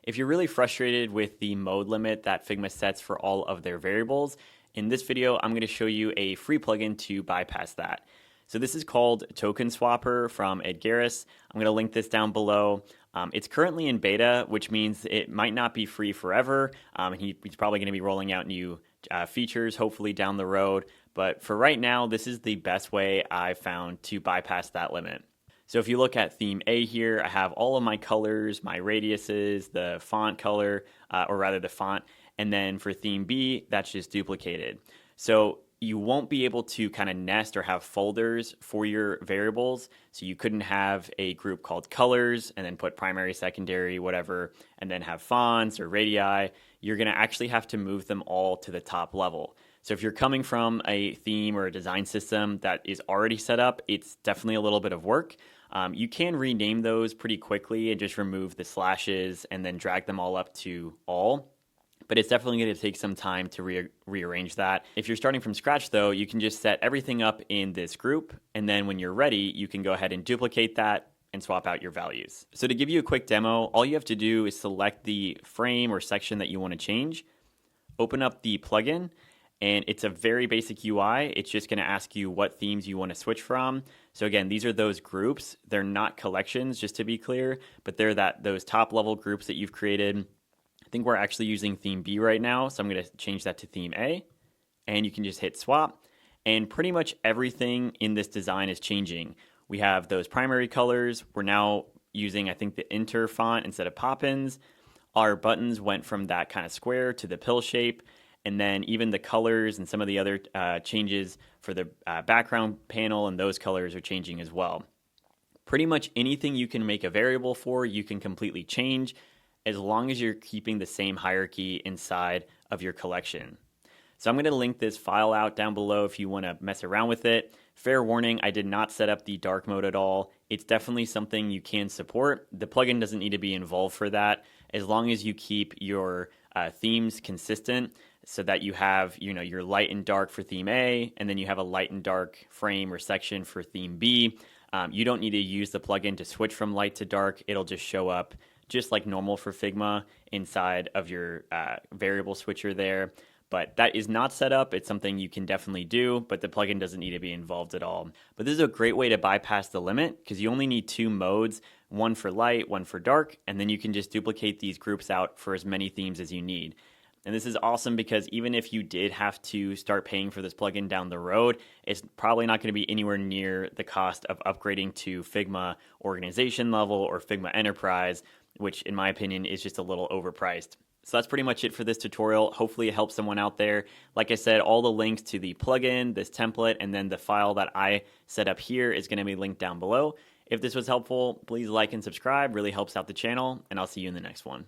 If you're really frustrated with the mode limit that Figma sets for all of their variables, in this video, I'm going to show you a free plugin to bypass that. So this is called Token Swapper from Edgarus. I'm going to link this down below. It's currently in beta, which means it might not be free forever. He's probably going to be rolling out new features, hopefully down the road. But for right now, this is the best way I've found to bypass that limit. So if you look at theme A here, I have all of my colors, my radiuses, the font color, or rather the font. And then for theme B, that's just duplicated. So you won't be able to kind of nest or have folders for your variables. So you couldn't have a group called colors and then put primary, secondary, whatever, and then have fonts or radii. You're going to actually have to move them all to the top level. So if you're coming from a theme or a design system that is already set up, it's definitely a little bit of work. You can rename those pretty quickly and just remove the slashes and then drag them all up to all. But it's definitely going to take some time to rearrange that. If you're starting from scratch though, you can just set everything up in this group. And then when you're ready, you can go ahead and duplicate that and swap out your values. So to give you a quick demo, all you have to do is select the frame or section that you want to change, open up the plugin, and it's a very basic UI. It's just going to ask you what themes you want to switch from. So again, these are those groups. They're not collections, just to be clear, but they're those top level groups that you've created. I think we're actually using theme B right now, so I'm going to change that to theme A, and you can just hit swap, and pretty much everything in this design is changing. We have those primary colors. We're now using, I think, the Enter font instead of Poppins. Our buttons went from that kind of square to the pill shape, and then even the colors and some of the other changes for the background panel and those colors are changing as well. Pretty much anything you can make a variable for, you can completely change, as long as you're keeping the same hierarchy inside of your collection. So I'm going to link this file out down below if you want to mess around with it. Fair warning, I did not set up the dark mode at all. It's definitely something you can support. The plugin doesn't need to be involved for that, as long as you keep your themes consistent so that you have your light and dark for theme A, and then you have a light and dark frame or section for theme B. You don't need to use the plugin to switch from light to dark. It'll just show up just like normal for Figma inside of your variable switcher there. But that is not set up. It's something you can definitely do, but the plugin doesn't need to be involved at all. But this is a great way to bypass the limit because you only need two modes, one for light, one for dark, and then you can just duplicate these groups out for as many themes as you need. And this is awesome because even if you did have to start paying for this plugin down the road, it's probably not going to be anywhere near the cost of upgrading to Figma Organization level or Figma Enterprise, which in my opinion is just a little overpriced. So that's pretty much it for this tutorial. Hopefully it helps someone out there. Like I said, all the links to the plugin, this template, and then the file that I set up here is going to be linked down below. If this was helpful, please like and subscribe. Really helps out the channel, and I'll see you in the next one.